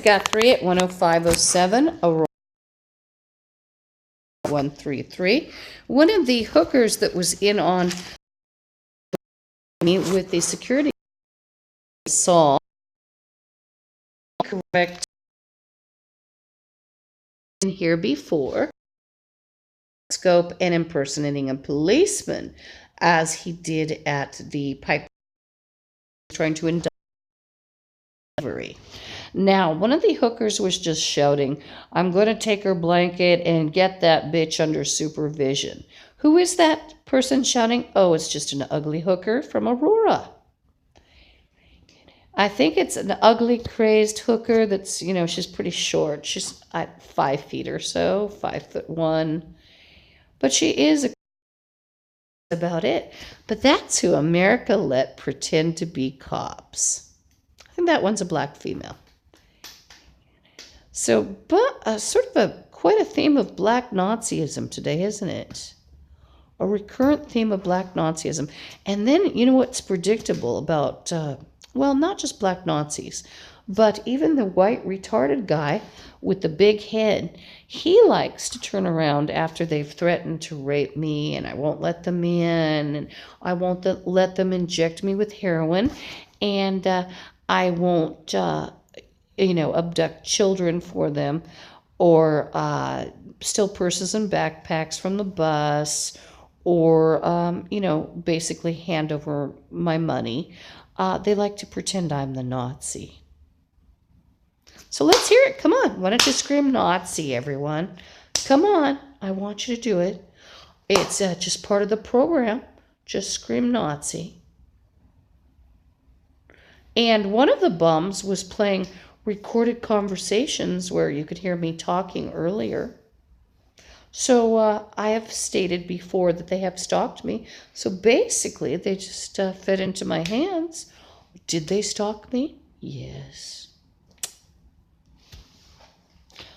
Guthrie at 10507, Aurora 133. One of the hookers that was in on me with the security saw correct in here before scope and impersonating a policeman as he did at the pipe trying to indict. Now, one of the hookers was just shouting, "I'm going to take her blanket and get that bitch under supervision." Who is that person shouting? Oh, it's just an ugly hooker from Aurora. I think it's an ugly, crazed hooker that's, she's pretty short. She's 5 feet or so, 5'1". But she is about it. But that's who America let pretend to be cops. I think that one's a black female. So, but sort of quite a theme of black Nazism today, isn't it? A recurrent theme of black Nazism. And then, you know what's predictable about, well, not just black Nazis, but even the white retarded guy with the big head, he likes to turn around after they've threatened to rape me, and I won't let them in, and I won't let them inject me with heroin, and I won't, abduct children for them, or steal purses and backpacks from the bus, or, basically hand over my money. They like to pretend I'm the Nazi. So let's hear it. Come on. Why don't you scream Nazi, everyone? Come on. I want you to do it. It's just part of the program. Just scream Nazi. And one of the bums was playing recorded conversations where you could hear me talking earlier. So I have stated before that they have stalked me. So basically, they just fed into my hands. Did they stalk me? Yes.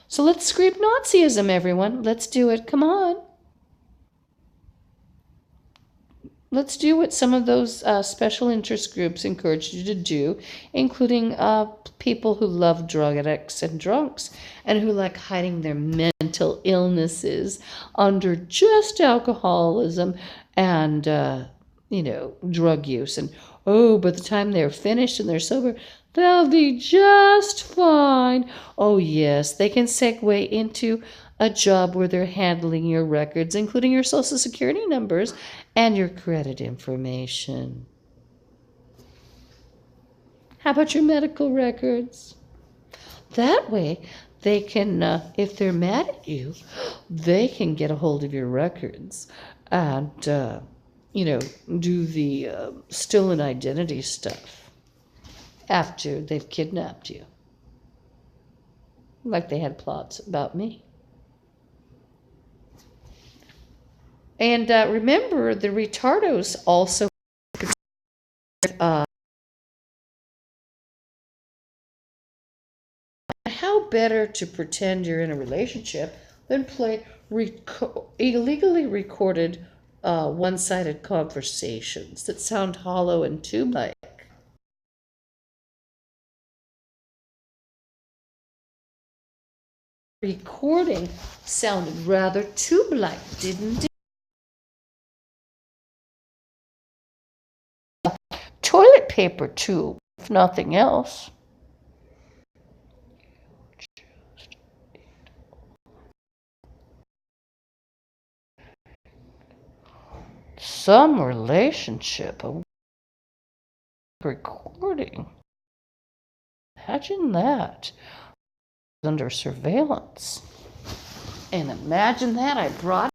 So let's scream Nazism, everyone. Let's do it. Come on. Let's do what some of those special interest groups encourage you to do, including people who love drug addicts and drunks and who like hiding their mental illnesses under just alcoholism and, drug use. And, by the time they're finished and they're sober, they'll be just fine. Oh, yes, they can segue into a job where they're handling your records, including your social security numbers and your credit information. How about your medical records? That way, they can, if they're mad at you, they can get a hold of your records and, do the stolen identity stuff after they've kidnapped you. Like they had plots about me. And remember, the retardos also how better to pretend you're in a relationship than play illegally recorded one-sided conversations that sound hollow and tube-like. Recording sounded rather tube-like, didn't it? Toilet paper tube, if nothing else. Some relationship, a recording. Imagine that. Under surveillance. And imagine that I brought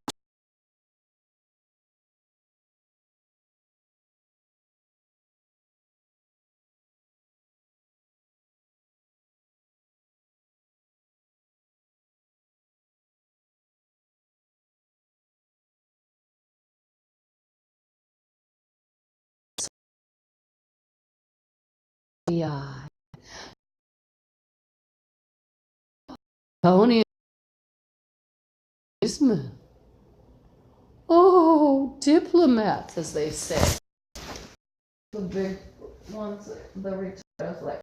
Tony. Oh, diplomats, as they say. The big ones, the retarded, like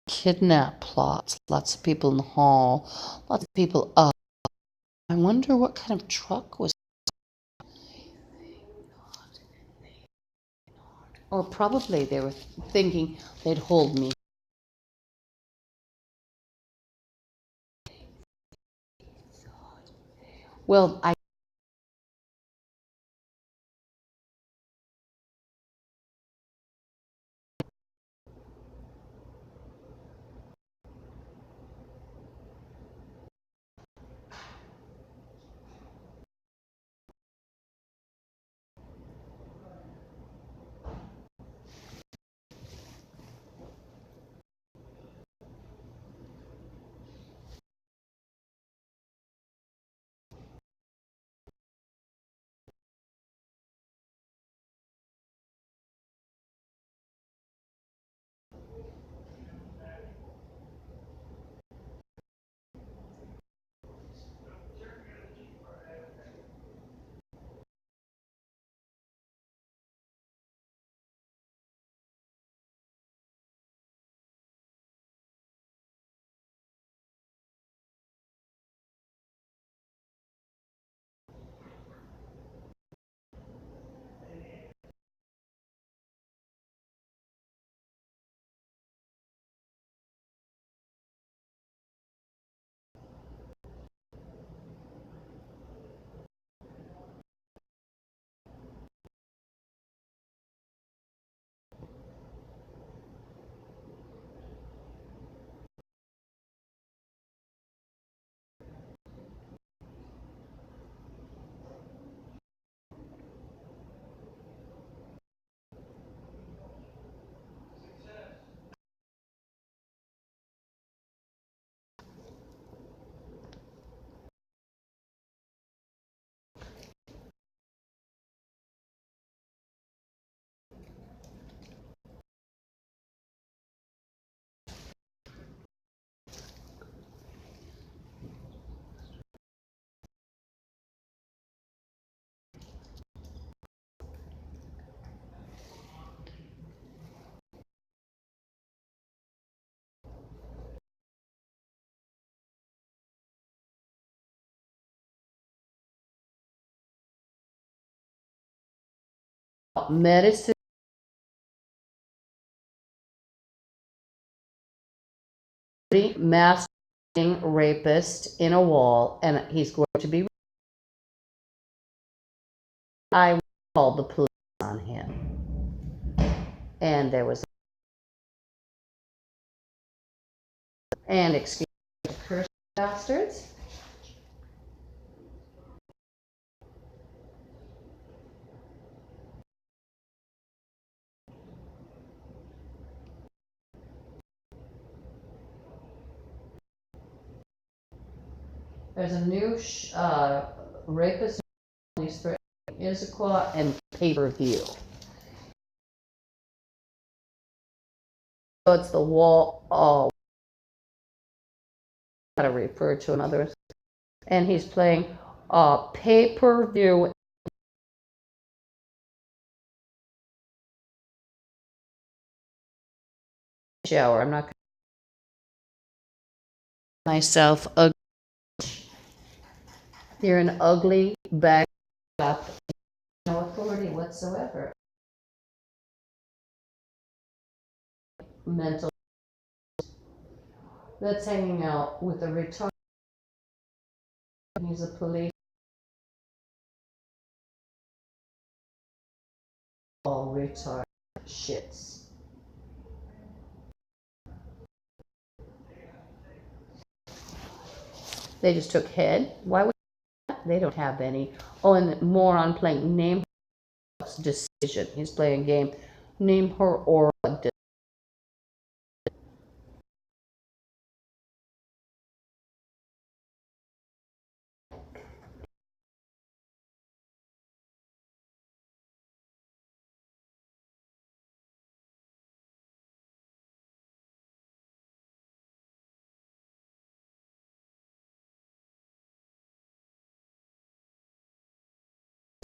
kidnap plots. Lots of people in the hall. Lots of people up. I wonder what kind of truck was. Or probably they were thinking they'd hold me. Well, I medicine masking rapist in a wall, and he's going to be. I called the police on him, and there was and excuse me, curse bastards. There's a new rapist police threat Issaquah and pay-per-view. So it's the wall. Oh, how to refer to another. And he's playing pay-per-view shower. I'm not gonna myself ugly. You're an ugly bag up, no authority whatsoever. Mental that's hanging out with a retard. He's a police. All retard shits. They just took head. Why would they don't have any? Oh, and the moron playing name decision. He's playing a game. Name her or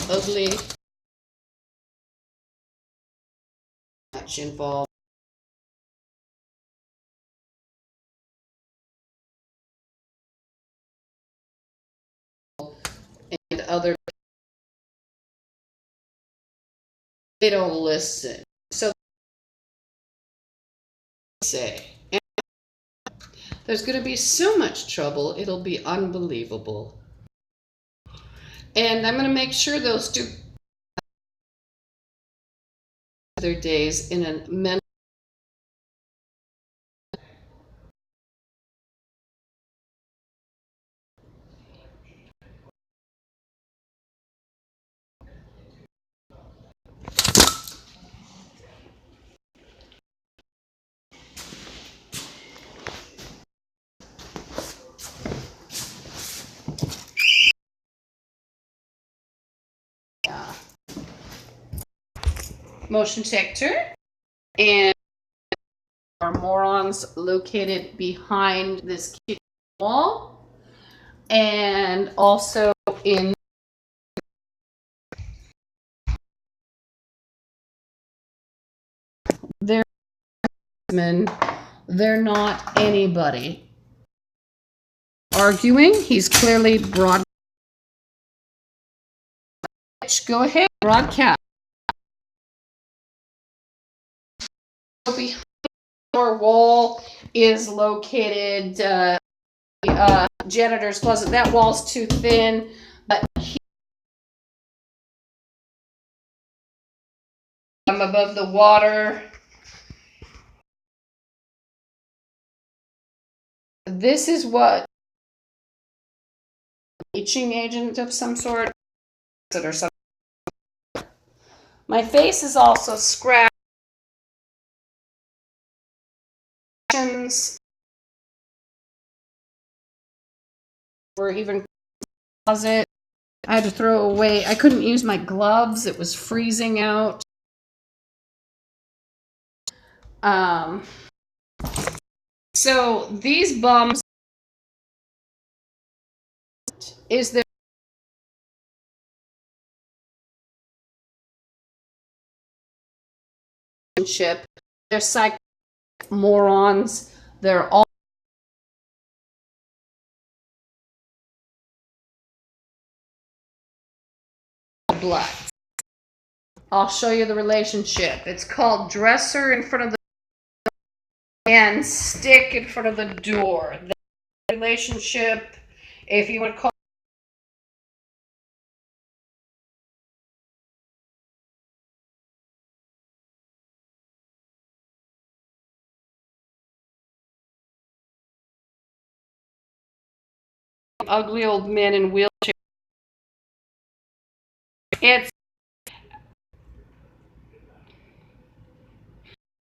ugly. much involved. And other, they don't listen. So say, and there's going to be so much trouble, it'll be unbelievable. And I'm going to make sure those two their days in a mental. Motion detector, and our morons located behind this kitchen wall, and also in their men. They're not anybody arguing. He's clearly broad. Go ahead, broadcast. Behind our wall is located janitor's closet. That wall's too thin, but I'm above the water. This is what bleaching agent of some sort or something. My face is also scratched. Or even closet. I had to throw away. I couldn't use my gloves. It was freezing out. So these bums is their relationship. They're psych morons. They're all black. I'll show you the relationship. It's called dresser in front of the and stick in front of the door. The relationship, if you would call ugly old men in wheelchairs. It's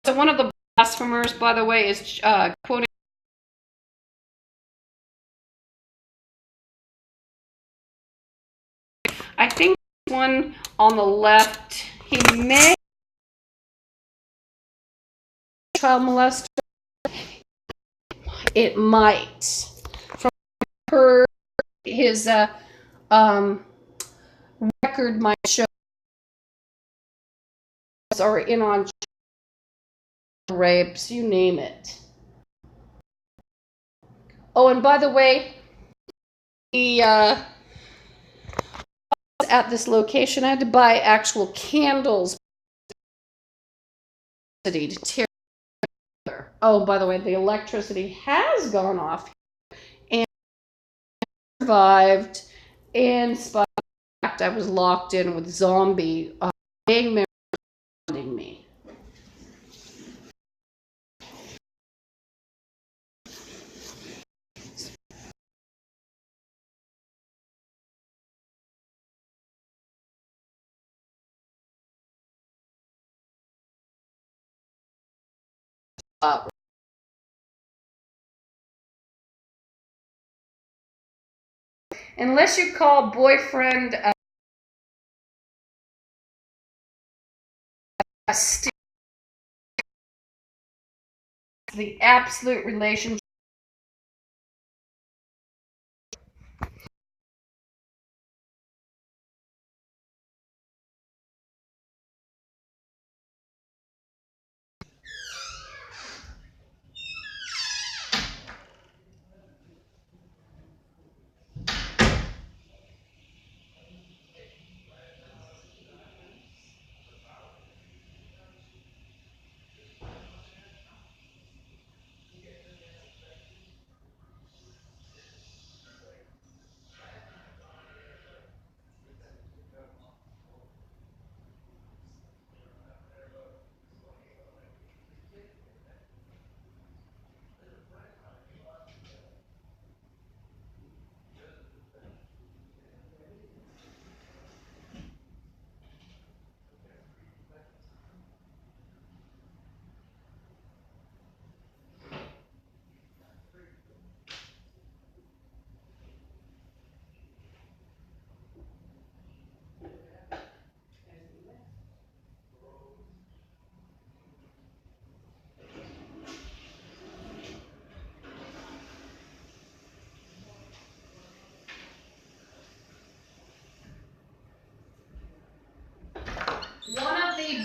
so one of the blasphemers, by the way, is quoting. I think one on the left, he may child molester. It might. From her, his record might show or in on rapes, you name it. Oh, and by the way, he at this location, I had to buy actual candles to tear. Oh, by the way, the electricity has gone off and survived. In spite of the fact I was locked in with zombie being surrounding me. Unless you call boyfriend a stick, the absolute relationship.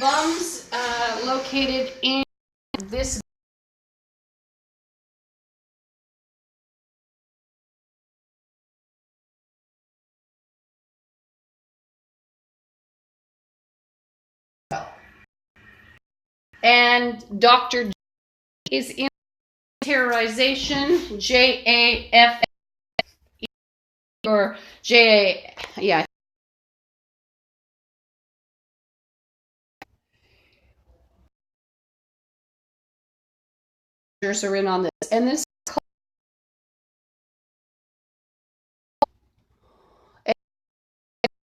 bums located in this. And Dr. is in terrorization, JAF or JA, yeah. Are in on this, and this.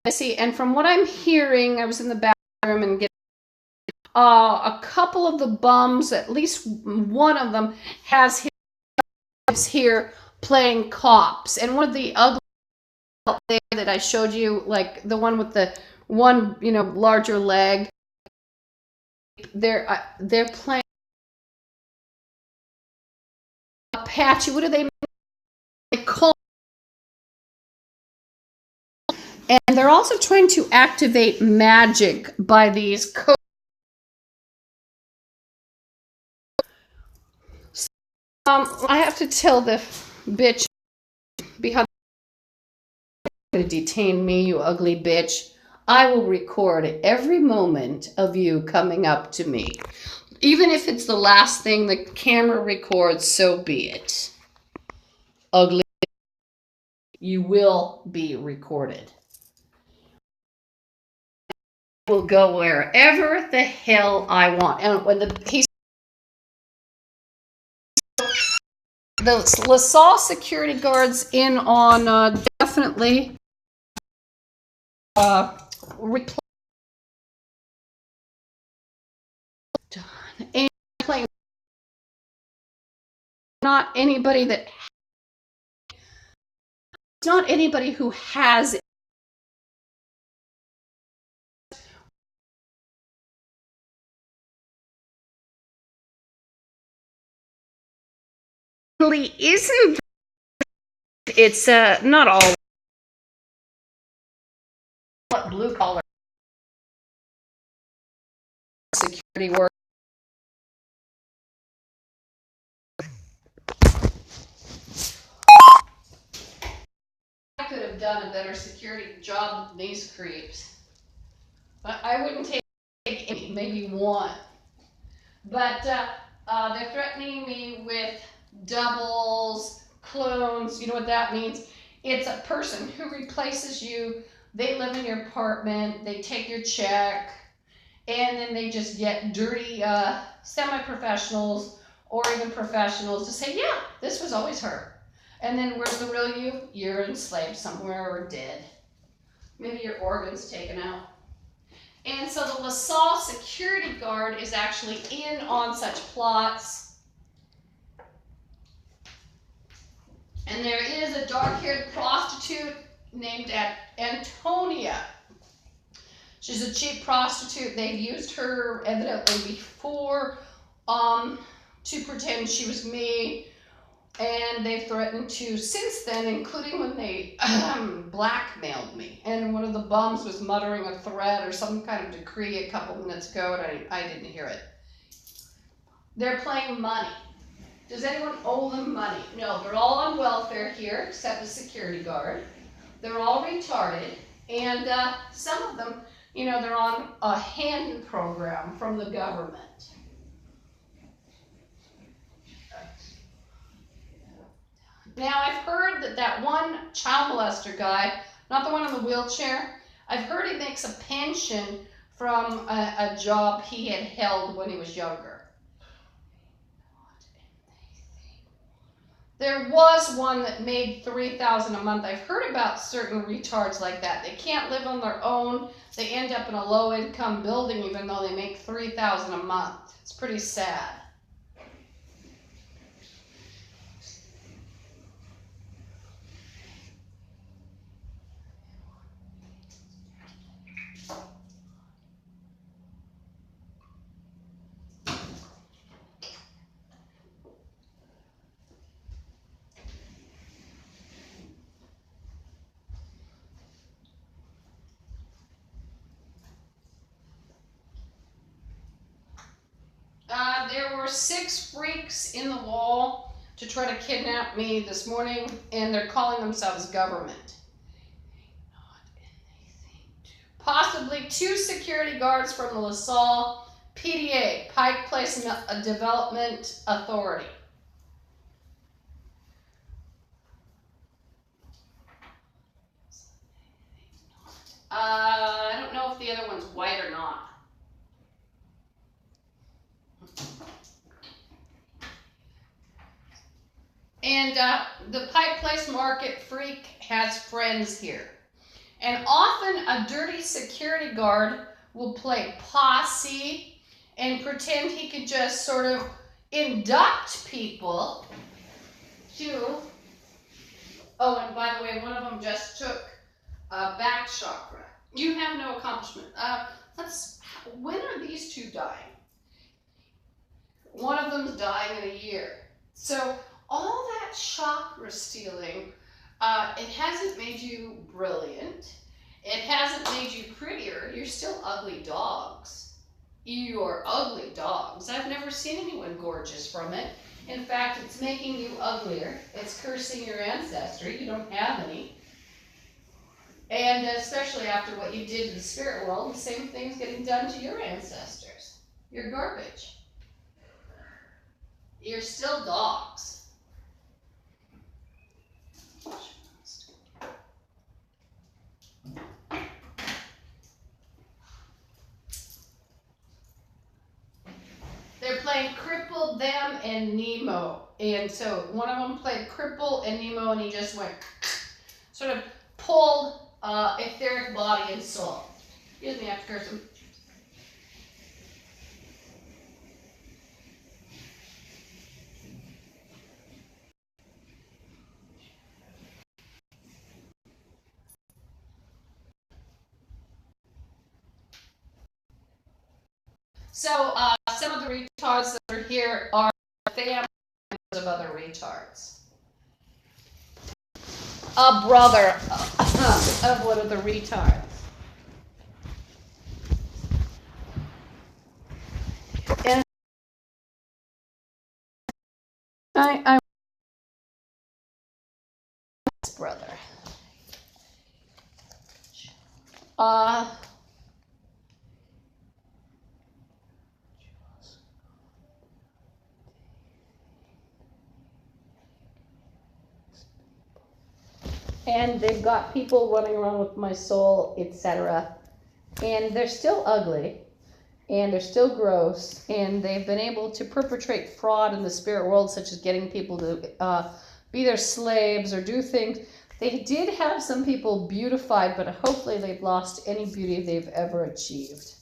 See, and from what I'm hearing, I was in the bathroom and a couple of the bums, at least one of them, has his here playing cops, and one of the ugly there that I showed you, like the one with the one, larger leg, they're playing Apache. What do they call? And they're also trying to activate magic by these I have to tell the bitch behind to detain me, you ugly bitch. I will record every moment of you coming up to me. Even if it's the last thing the camera records, so be it. Ugly, you will be recorded. I will go wherever the hell I want. And when the LaSalle security guards in on definitely and playing not anybody that not anybody who has really isn't. It's not all blue collar security work. I could have done a better security job than these creeps. But I wouldn't take any, maybe one. But they're threatening me with doubles, clones. You know what that means? It's a person who replaces you. They live in your apartment. They take your check. And then they just get dirty semi-professionals or even professionals to say, yeah, this was always her. And then where's the real you? You're enslaved somewhere or dead. Maybe your organs taken out. And so the LaSalle security guard is actually in on such plots. And there is a dark-haired prostitute named Antonia. She's a cheap prostitute. They've used her evidently before to pretend she was me. And they've threatened to, since then, including when they blackmailed me. And one of the bums was muttering a threat or some kind of decree a couple minutes ago, and I didn't hear it. They're playing money. Does anyone owe them money? No, they're all on welfare here, except the security guard. They're all retarded. And some of them, they're on a hand program from the government. Now, I've heard that one child molester guy, not the one in the wheelchair, I've heard he makes a pension from a job he had held when he was younger. There was one that made $3,000 a month. I've heard about certain retards like that. They can't live on their own. They end up in a low-income building even though they make $3,000 a month. It's pretty sad. 6 freaks in the wall to try to kidnap me this morning, and they're calling themselves government. Possibly 2 security guards from the LaSalle PDA, Pike Place Development Authority. I don't know if the other one's white or not. And the Pike Place Market freak has friends here. And often a dirty security guard will play posse and pretend he could just sort of induct people to... Oh, and by the way, one of them just took back chakra. You have no accomplishment. When are these 2 dying? One of them's dying in a year. So all that chakra stealing, it hasn't made you brilliant. It hasn't made you prettier. You're still ugly dogs. You are ugly dogs. I've never seen anyone gorgeous from it. In fact, it's making you uglier. It's cursing your ancestry. You don't have any. And especially after what you did to the spirit world, the same thing's getting done to your ancestors. You're garbage. You're still dogs. They're playing Cripple, them, and Nemo. And so one of them played Cripple and Nemo, and he just went, sort of pulled etheric body and soul. Excuse me, I have to curse him. So some of the retards that are here are family of other retards. A brother of one of the retards. And I'm his brother. And they've got people running around with my soul, etc. And they're still ugly, and they're still gross, and they've been able to perpetrate fraud in the spirit world, such as getting people to be their slaves or do things. They did have some people beautified, but hopefully they've lost any beauty they've ever achieved.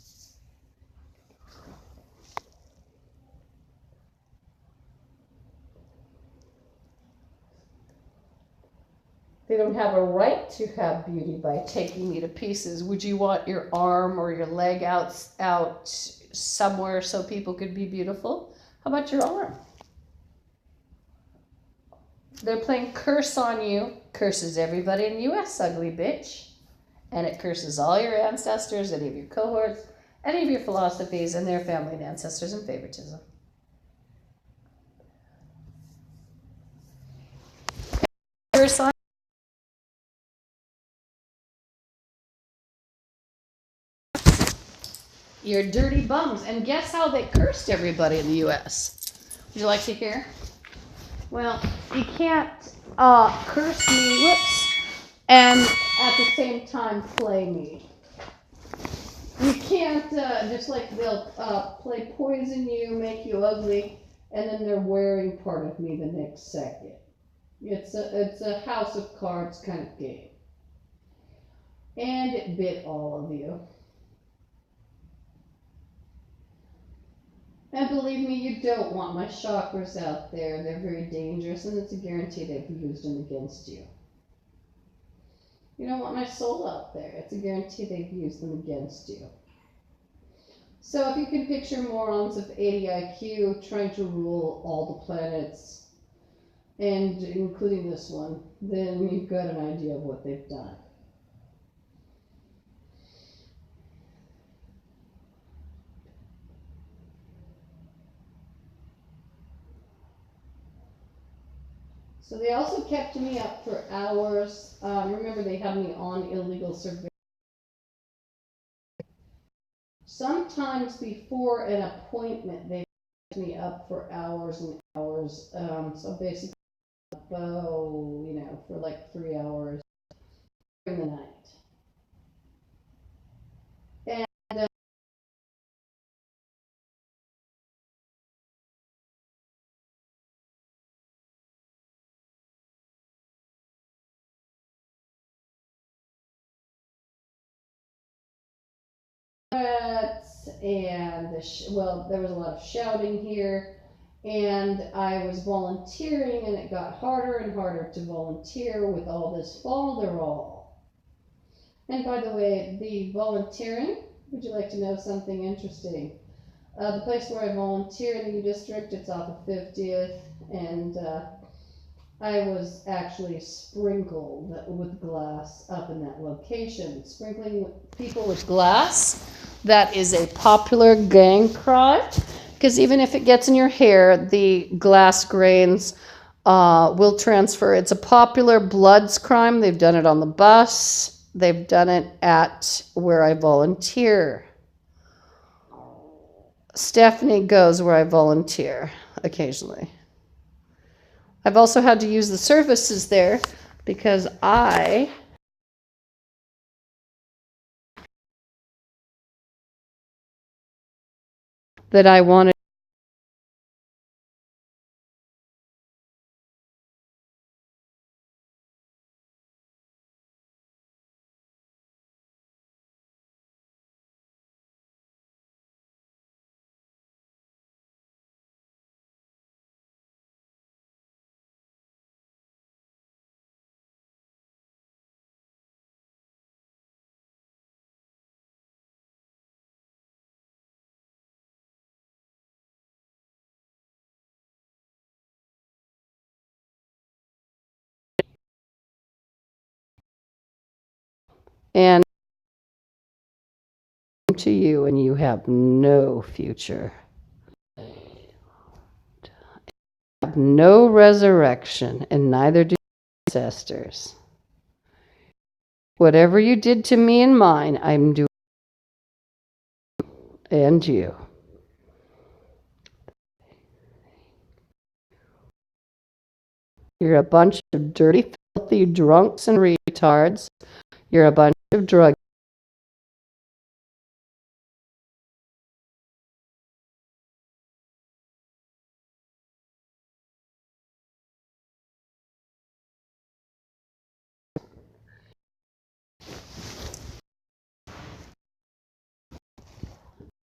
They don't have a right to have beauty by taking me to pieces. Would you want your arm or your leg out somewhere so people could be beautiful? How about your arm? They're playing curse on you. Curses everybody in the U.S., ugly bitch. And it curses all your ancestors, any of your cohorts, any of your philosophies, and their family and ancestors and favoritism. Curse on you're dirty bums. And guess how they cursed everybody in the U.S.? Would you like to hear? Well, you can't curse me, whoops, and at the same time play me. You can't, just like they'll play poison you, make you ugly, and then they're wearing part of me the next second. It's a house of cards kind of game. And it bit all of you. And believe me, you don't want my chakras out there. They're very dangerous, and it's a guarantee they've used them against you. You don't want my soul out there. It's a guarantee they've used them against you. So if you can picture morons of 80 IQ trying to rule all the planets, and including this one, then you've got an idea of what they've done. So they also kept me up for hours. Remember, they had me on illegal surveillance. Sometimes before an appointment, they kept me up for hours and hours. So basically, for like 3 hours during the night. And there was a lot of shouting here, and I was volunteering, and it got harder and harder to volunteer with all this folderol. And by the way, the volunteering, would you like to know something interesting? The place where I volunteer in the U District, it's off of 50th, and I was actually sprinkled with glass up in that location. Sprinkling people with glass, that is a popular gang crime, because even if it gets in your hair, the glass grains will transfer. It's a popular bloods crime. They've done it on the bus. They've done it at where I volunteer. Stephanie goes where I volunteer occasionally. I've also had to use the services there because I wanted and to you, and you have no future. Have no resurrection, and neither do your ancestors. Whatever you did to me and mine, I'm doing, and you. You're a bunch of dirty, filthy drunks and retards. You're a bunch of drug.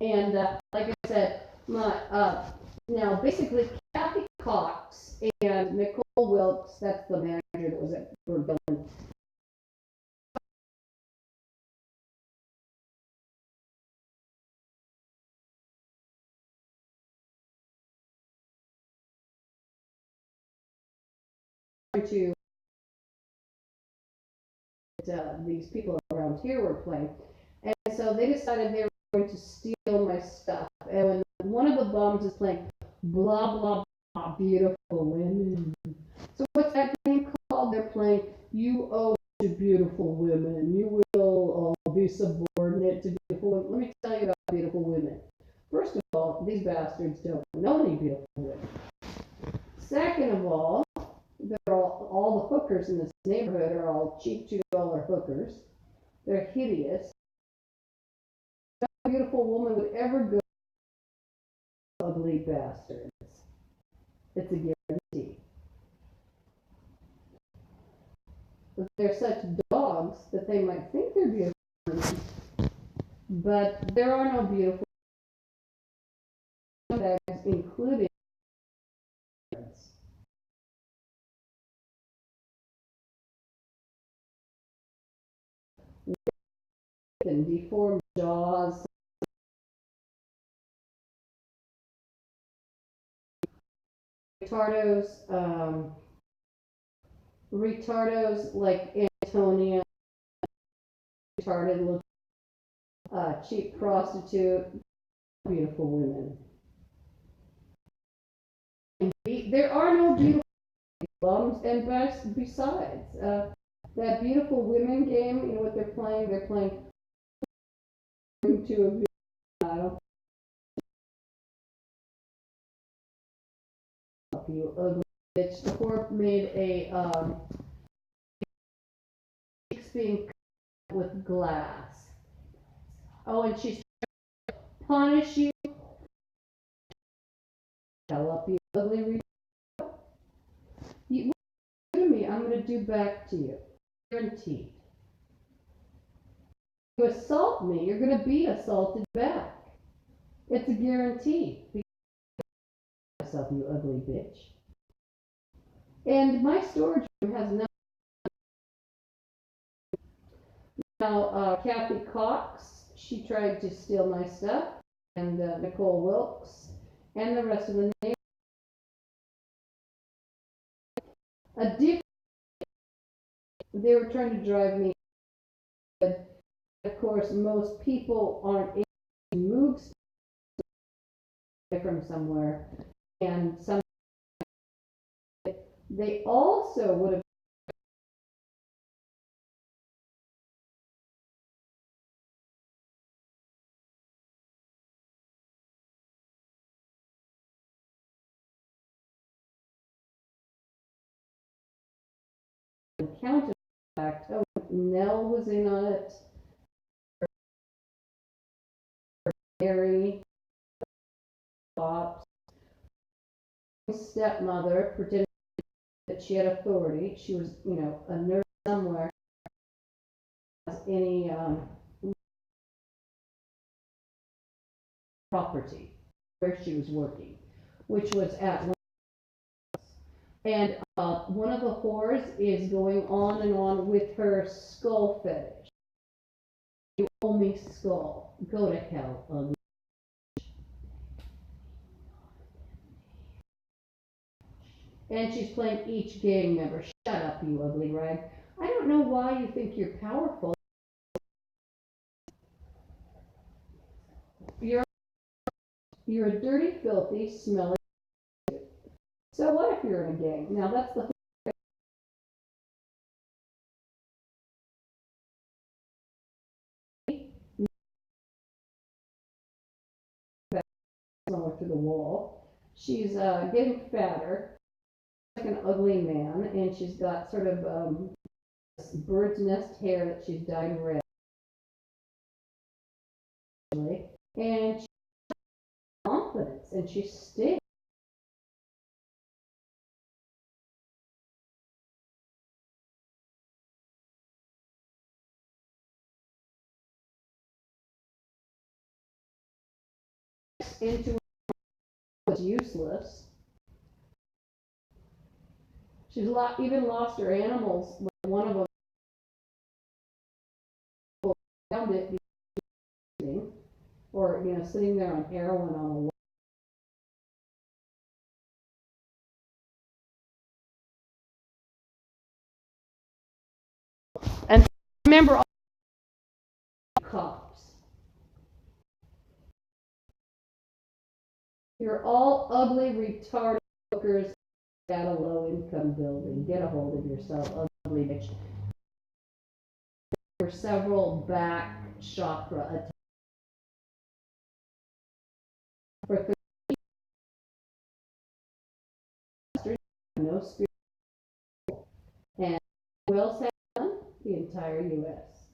And like I said, now basically Kathy Cox and Nicole Wilkes, that's the manager that was at Berlin. To these people around here were playing, and so they decided they were going to steal my stuff. And when one of the bums is playing blah blah blah, beautiful women. So what's that game called? They're playing "You Owe to Beautiful Women. You will be subordinate to beautiful women." Let me tell you about beautiful women. First of all, these bastards don't know any beautiful women. Second of all, they're all the hookers in this neighborhood are all cheap $2 hookers. They're hideous. No beautiful woman would ever go to ugly bastards. It's a guarantee. But they're such dogs that they might think they're beautiful, but there are no beautiful bags, including and deformed jaws. Retardos like Antonia, retarded look, cheap prostitute, beautiful women. There are no beautiful bums. And besides, that beautiful women game, you know what they're playing? They're playing to a video. You ugly bitch. The whore made a being with glass. Oh, and she's trying to punish you. Tell up, you ugly. You do to me, I'm going to do back to you. Guaranteed. You assault me, you're going to be assaulted back. It's a guarantee. Yourself, you ugly bitch. And my storage room has no. Now, Kathy Cox, she tried to steal my stuff, and Nicole Wilkes, and the rest of the neighbors. They were trying to drive me. But of course, most people aren't able to move from somewhere, and some. They also would have counted the fact. Oh, Nell was in on it. Mary, Bob's stepmother pretended that she had authority. She was, you know, a nurse somewhere. Any property where she was working, which was at one. And one of the whores is going on and on with her skull fetish. You owe me skull. Go to hell, ugly. And she's playing each gang member. Shut up, you ugly rag. I don't know why you think you're powerful. You're a dirty, filthy, smelly. So what if you're in a gang? Now that's the to the wall. She's getting fatter, like an ugly man, and she's got sort of bird's nest hair that she's dyed red. And she's confidence, and she's stinks. Into was useless. She's even lost her animals. One of them found it, or you know, sitting there on heroin on a wall. And remember all cops. You're all ugly, retarded hookers at a low-income building. Get a hold of yourself, ugly bitch. There were several back chakra attacks. For no spirit. And who else had one? The entire U.S.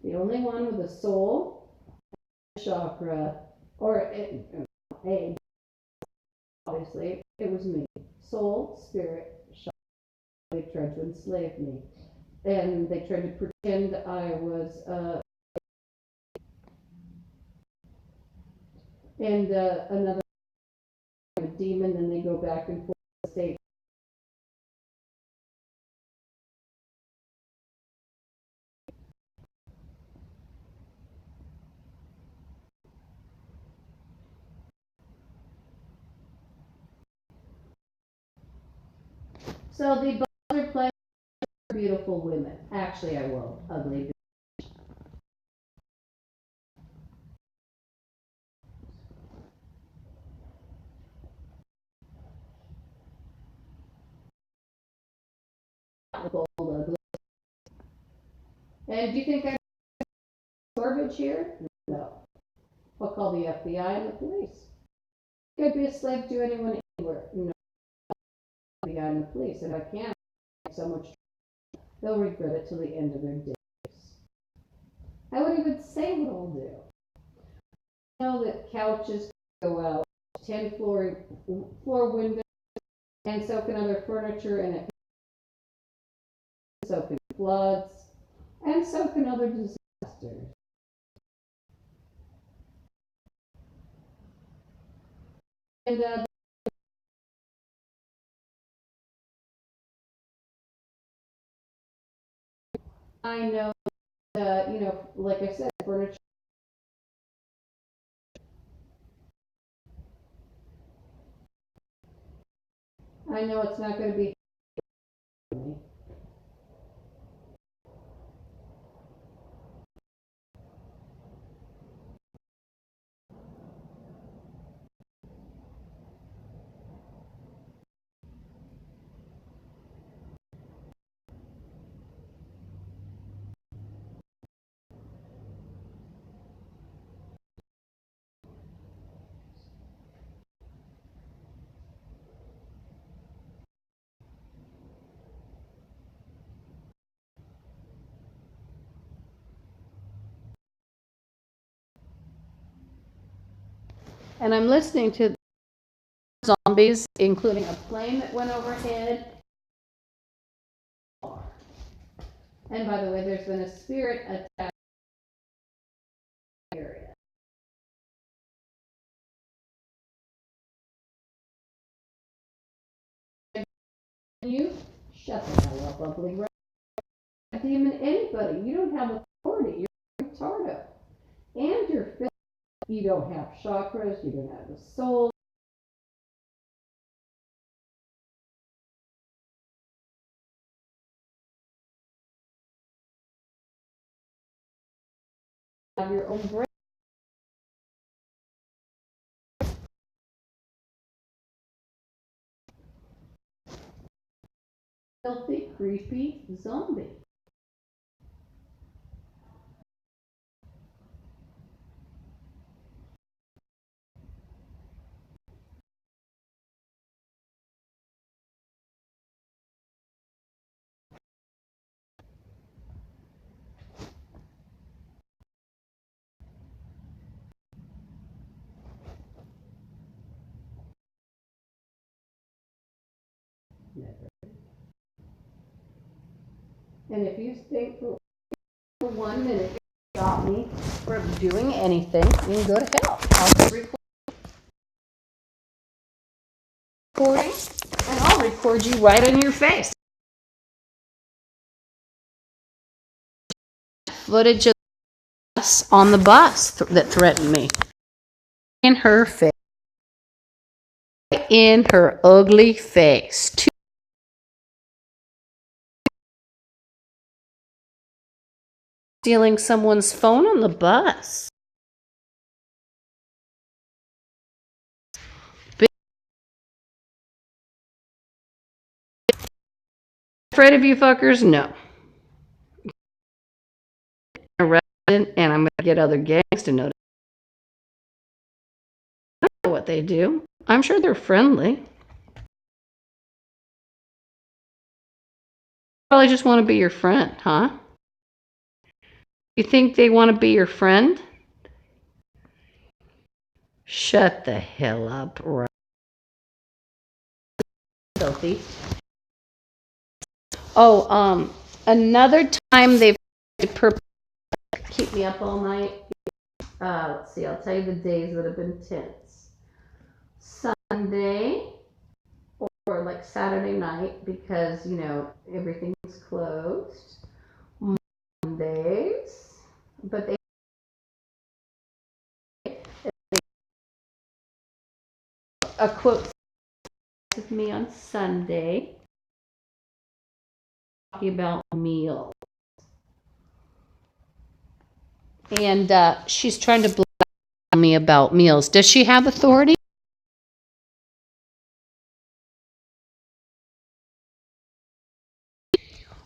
The only one with a soul, chakra, or obviously it was me. Soul, spirit, chakra. They tried to enslave me, and they tried to pretend I was another demon, and they go back and forth the state. So the buzzer playing beautiful women. Actually, I won't. Ugly. And do you think I'm garbage here? No. I'll call the FBI and the police. I'd be a slave to anyone anywhere. You know, the FBI and the police. And if I can't, so much, they'll regret it till the end of their days. I wouldn't even say what I'll do. I know that couches go out, 10 floor windows, and so can other furniture, and it so can floods, and so can other disasters. And I know that, you know, like I said, furniture. I know it's not going to be. And I'm listening to zombies, including a plane that went overhead. And by the way, there's been a spirit attack area. You shut the hell up, ugly rat. Demon anybody. You don't have authority. You're retarded. And you're filthy. You don't have chakras. You don't have the soul. You have your own brain. Filthy, creepy zombie. And if you think for 1 minute you stop me from doing anything, you can go to hell. I'll be recording, and I'll record you right on your face. Footage of us on the bus that threatened me. In her face. In her ugly face. Stealing someone's phone on the bus. Afraid of you fuckers? No. Arrested, and I'm going to get other gangs to notice what they do. I'm sure they're friendly. Probably just want to be your friend, huh? You think they want to be your friend? Shut the hell up, right? Filthy. Oh, another time they've keep me up all night. Let's see, I'll tell you the days that have been tense. Sunday or like Saturday night because, you know, everything's closed. Mondays, but they a quote with me on Sunday talking about meals. And she's trying to blame me about meals. Does she have authority?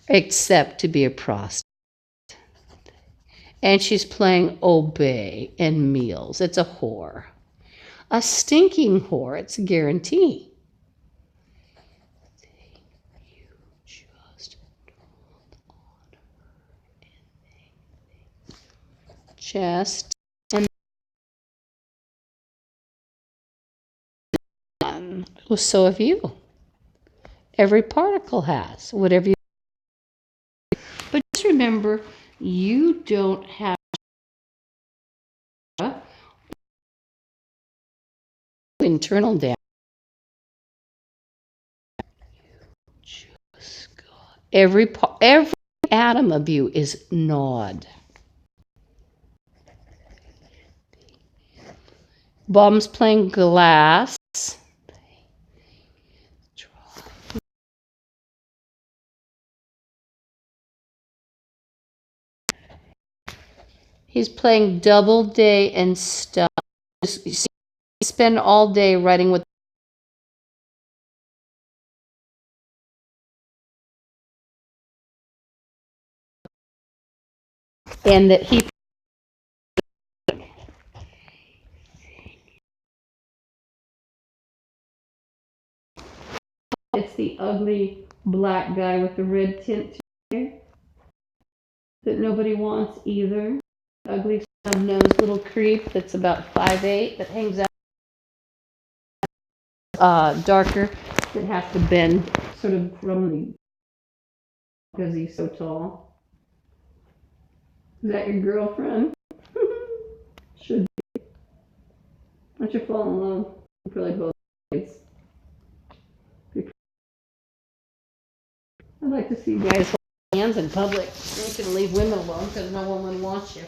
Except to be a prostitute. And she's playing Obey and Meals. It's a whore. A stinking whore, it's a guarantee. You just chest and well, so have you. Every particle has whatever you. But just remember, you don't have internal damage. Just God. Every atom of you is gnawed. Bum's playing glass. He's playing Doubleday and stuff. Spend all day writing with. And that he. It's the ugly black guy with the red tint hair that nobody wants either. Ugly snub-nosed little creep that's about 5'8" that hangs out darker, that has to bend sort of from because he's so tall. Is that your girlfriend? Should be. Why don't you fall in love? Probably both ways. I'd like to see guys hold hands in public. You can leave women alone because no woman wants you.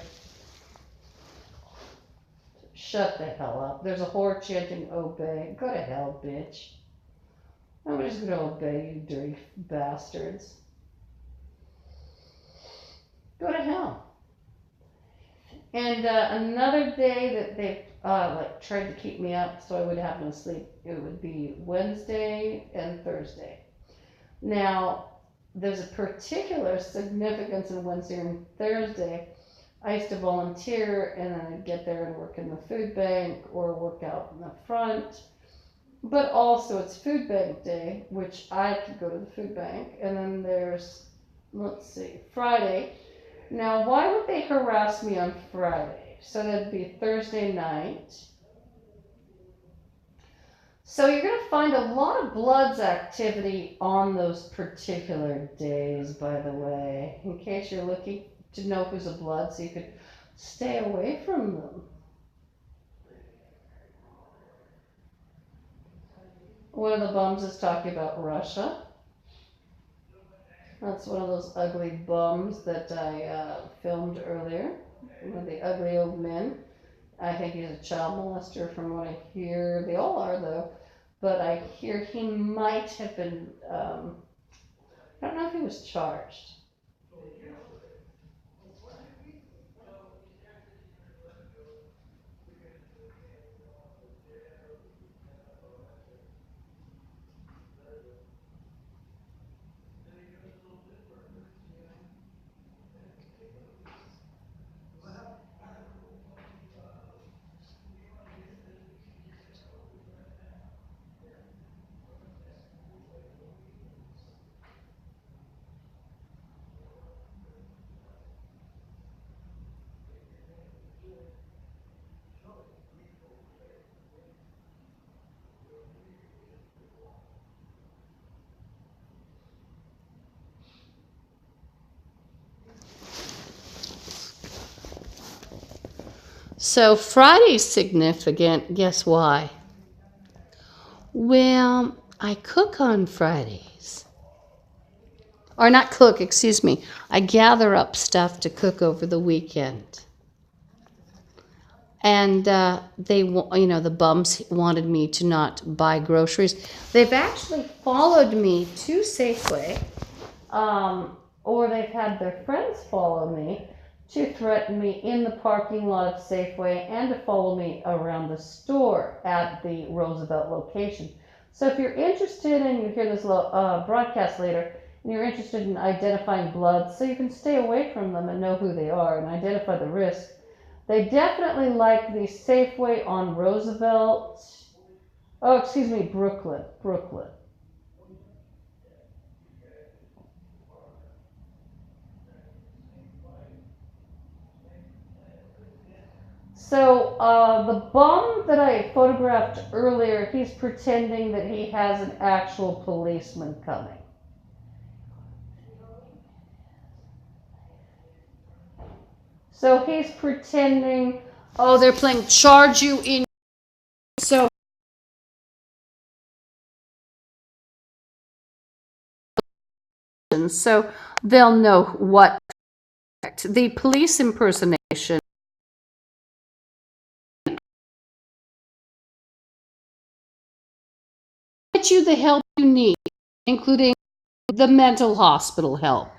Shut the hell up. There's a whore chanting obey. Go to hell, bitch. Nobody's going to obey you, dirty bastards. Go to hell. And another day that they like tried to keep me up so I would have no sleep, it would be Wednesday and Thursday. Now, there's a particular significance in Wednesday and Thursday. I used to volunteer and then I'd get there and work in the food bank or work out in the front. But also it's food bank day, which I could go to the food bank. And then there's, let's see, Friday. Now, why would they harass me on Friday? So that'd be Thursday night. So you're going to find a lot of Bloods activity on those particular days, by the way, in case you're looking to know who's a Blood so you could stay away from them. One of the bums is talking about Russia. That's one of those ugly bums that I filmed earlier. One of the ugly old men. I think he's a child molester from what I hear. They all are, though. But I hear he might have been, I don't know if he was charged. So Friday's significant. Guess why? Well, I cook on Fridays. Or not cook, excuse me. I gather up stuff to cook over the weekend. And they, the bums wanted me to not buy groceries. They've actually followed me to Safeway, or they've had their friends follow me to threaten me in the parking lot of Safeway and to follow me around the store at the Roosevelt location. So if you're interested and you hear this broadcast later, and you're interested in identifying blood, so you can stay away from them and know who they are and identify the risk. They definitely like the Safeway on Roosevelt. Oh, excuse me, Brooklyn. So the bum that I photographed earlier, he's pretending that he has an actual policeman coming. So he's pretending, oh, they're playing charge you in. So they'll know what the police impersonation get you the help you need, including the mental hospital help.